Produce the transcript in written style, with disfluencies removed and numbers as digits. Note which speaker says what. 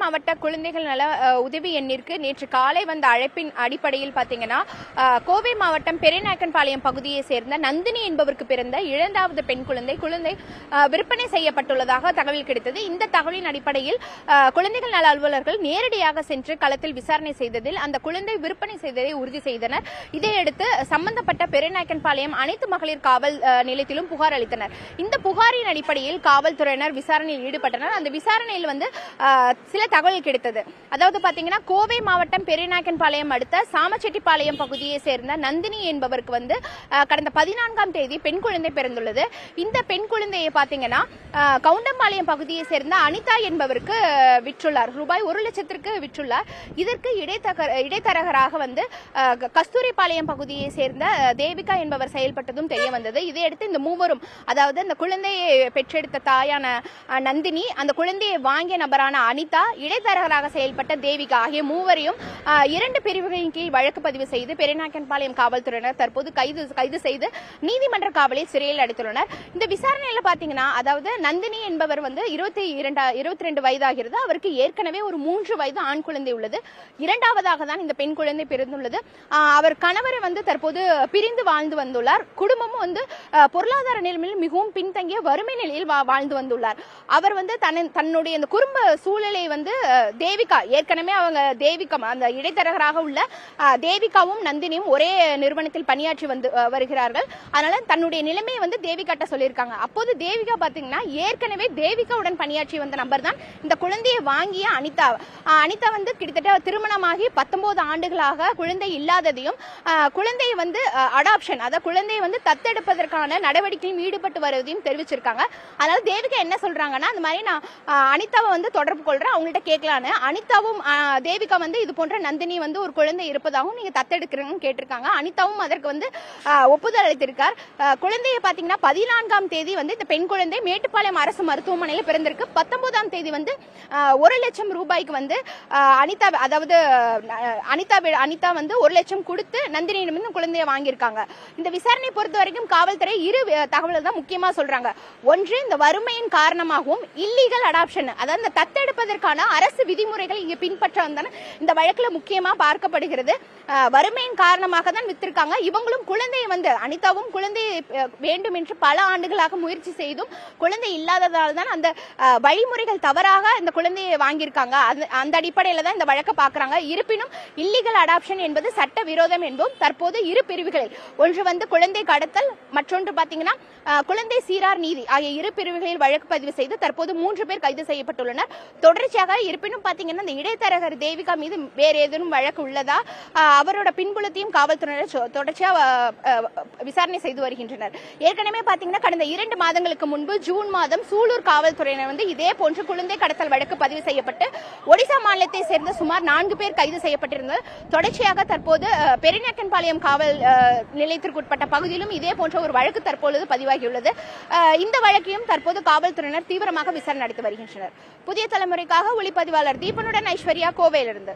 Speaker 1: மாவட்ட குழந்தைகள் நல உதவி எண்ணிற்கு நேற்று காலை வந்த அழைப்பின் அடிப்படையில் பாத்தீங்கன்னா கோவை மாவட்டம் பெரியநாயக்கன்பாளையம் பகுதியை சேர்ந்த நந்தினி என்பவருக்கு பிறந்த இரண்டாவது பெண் குழந்தை விற்பனை செய்யப்பட்டுள்ளதாக தகவல் கிடைத்தது. இந்த தகவலின் அடிப்படையில் குழந்தைகள் நல அலுவலர்கள் நேரடியாக சென்று களத்தில் விசாரணை செய்ததில் அந்த குழந்தை விற்பனை செய்ததை உறுதி செய்தனர். இதையடுத்து சம்பந்தப்பட்ட பெரியநாயக்கன்பாளையம் அனைத்து மகளிர் காவல் நிலையத்திலும் புகார் அளித்தனர். இந்த புகாரின் அடிப்படையில் காவல்துறையினர் விசாரணையில் ஈடுபட்டனர். அந்த விசாரணையில் சில தகவல் கிடைத்தது. அதாவது பாத்தீங்கன்னா கோவை மாவட்டம் பெரியநாயக்கன்பாளையம் அடுத்த சாமச்செட்டிப்பாளையம் பகுதியை சேர்ந்த நந்தினி என்பவருக்கு கடந்த 14ஆம் தேதி பெண் குழந்தை பிறந்துள்ளது. இந்த பெண் குழந்தையை பாத்தீங்கன்னா கவுண்டம்பாளையம் பகுதியை சேர்ந்த அனிதா என்பவருக்கு விற்றுள்ளார். ரூபாய் 1 லட்சத்திற்கு விற்றுள்ளார். இதற்கு இடைத்தரகராக கஸ்தூரிபாளையம் பகுதியை சேர்ந்த தேவிகா என்பவர் செயல்பட்டதும் தெரிய வந்தது. இதையடுத்து இந்த மூவரும், அதாவது இந்த குழந்தையை பெற்றெடுத்த தாயான நந்தினி, அந்த குழந்தையை வாங்கிய நபரான அனிதா, இடைத்தரகராக செயல்பட்ட தேவிகா ஆகிய மூவரையும் 2 பிரிவுகளின் கீழ் வழக்கு பதிவு செய்து பெரியநாயக்கன்பாளையம் காவல்துறையினர் தற்போது கைது செய்து நீதிமன்ற காவலில் சிறையில் அடைத்துள்ளனர். இந்த விசாரணையில பாத்தீங்கன்னா, அதாவது நந்தினி என்பவர் 22 வயதாகிறது. அவருக்கு ஏற்கனவே ஒரு 3 வயது ஆண் குழந்தை உள்ளது. இரண்டாவதாக தான் இந்த பெண் குழந்தை பிறந்துள்ளது. அவர் கணவரை தற்போது பிரிந்து வாழ்ந்து வந்துள்ளார். குடும்பமும் பொருளாதார நிலைமையில் மிகவும் பின்தங்கிய வறுமை நிலையில் வாழ்ந்து வந்துள்ளார். அவர் தன்னுடைய இந்த குடும்ப சூழலை தேவிகா, ஏற்கனவே அவங்க தேவிகா அந்த இடைத்தரகராக உள்ள தேவிகாவும் நந்தினியும் ஒரே நிறுவனத்தில் பணியாற்றி வருகிறார்கள். அதனால தன்னுடைய நிலைமையை தேவிகாட்ட சொல்லியிருக்காங்க. அப்போது தேவிகா பாத்தீங்கன்னா ஏற்கனவே தேவிகாவுடன் பணியாற்றி வந்த நபர் தான் இந்த குழந்தையை வாங்கிய அனிதா. அனிதா கிட்டத்தட்ட திருமணமாகி 19 ஆண்டுகளாக குழந்தை இல்லாததையும் குழந்தையை அடாப்ஷன், அதாவது குழந்தையை தத்தெடுப்பதற்கான நடவடிக்கையில் ஈடுபட்டு வருவதையும் தெரிவிச்சிருக்காங்க. அதனால தேவிகா என்ன சொல்றாங்கன்னா, அந்த மாதிரி நான் அனிதாவை தொடர்பு கொள்றேன், அவங்கள்ட்ட கேட்கலான்னு. அனிதாவும் தேவிகா இது போன்ற நந்தினி ஒரு குழந்தை இருப்பதாகவும் நீங்க தத்தெடுக்கிறீங்கன்னு கேட்டிருக்காங்க. அனிதாவும் அதற்கு ஒப்புதல் அளித்திருக்கார். குழந்தையை பாத்தீங்கன்னா 14ஆம் தேதி இந்த பெண் குழந்தை மேட்டுப்பாளையம் அரசு மருத்துவமனையில் பிறந்திருக்கு. 19ஆம் தேதி 1 லட்சம் ரூபாய்க்கு அனிதா, அதாவது அனிதா 1 லட்சம் கொடுத்து நந்தினியிடம் குழந்தையை வாங்கியிருக்காங்க. இந்த விசாரணை பொறுத்த வரைக்கும் காவல்துறை 2 தகவல்கள் தான் முக்கியமா சொல்றாங்க. ஒன்று, இந்த வறுமையின் காரணமாகவும் இல்லீகல் அடாப்ஷன், அதாவது இந்த தத்தெடுப்பதற்கான அரசு விதிமுறைகள் இங்க பின்பற்ற இந்த வழக்குல முக்கியமா பார்க்கப்படுகிறது. வறுமையின் காரணமாக தான் வித்திருக்காங்க. இவங்களும் குழந்தையை அனிதாவும் குழந்தையை வேண்டும் என்று பல ஆண்டுகளாக முயற்சி செய்தும் குழந்தை இல்லாததால் தான் அந்த வழிமுறைகள் தவறாக இந்த குழந்தையை வாங்கியிருக்காங்க. அந்த அடிப்படையில தான் இந்த வழக்கை பார்க்கறாங்க. இருப்பினும் இல்லீகல் அடாப்ஷன் என்பது சட்ட விரோதம் என்பதும் தற்போது 2 பிரிவுகளில், ஒன்று குழந்தை கடத்தல், மற்றொன்று பாத்தீங்கன்னா குழந்தை சீரார் நீதி ஆகிய 2 பிரிவுகளில் வழக்கு பதிவு செய்து தற்போது 3 பேர் கைது செய்யப்பட்டுள்ளனர். தொடர்ச்சியாக இருப்பினும் பாத்தீங்கன்னா இந்த இடைத்தரகர் தேவிகா மீது வேறு ஏதேனும் வழக்கு உள்ளதா, அவரோட பின்புலத்தையும் காவல்துறையினர் தொடர்ச்சியாக விசாரணை செய்து வருகின்றனர். ஏற்கனவே பாத்தீங்கன்னா கடந்த 2 மாதங்களுக்கு முன்பு ஜூன் மாதம் சூலூர் காவல்துறையினர் இதே போன்று குழந்தை கடத்தல் வழக்கு பதிவு செய்யப்பட்டு ஒடிசா மாநிலத்தை சேர்ந்த சுமார் 4 பேர் கைது செய்யப்பட்டிருந்தனர். தொடர்ச்சியாக தற்போது பெரியநாயக்கன்பாளையம் காவல் நிலையத்திற்குட்பட்ட பகுதியிலும் இதே போன்ற ஒரு வழக்கு தற்பொழுது பதிவாகியுள்ளது. இந்த வழக்கையும் தற்போது காவல்துறையினர் தீவிரமாக விசாரணை நடத்தி வருகின்றனர். புதிய தலைமுறைக்காக ஒளிப்பதிவாளர் தீபனுடன் ஐஸ்வர்யா, கோவையிலிருந்து.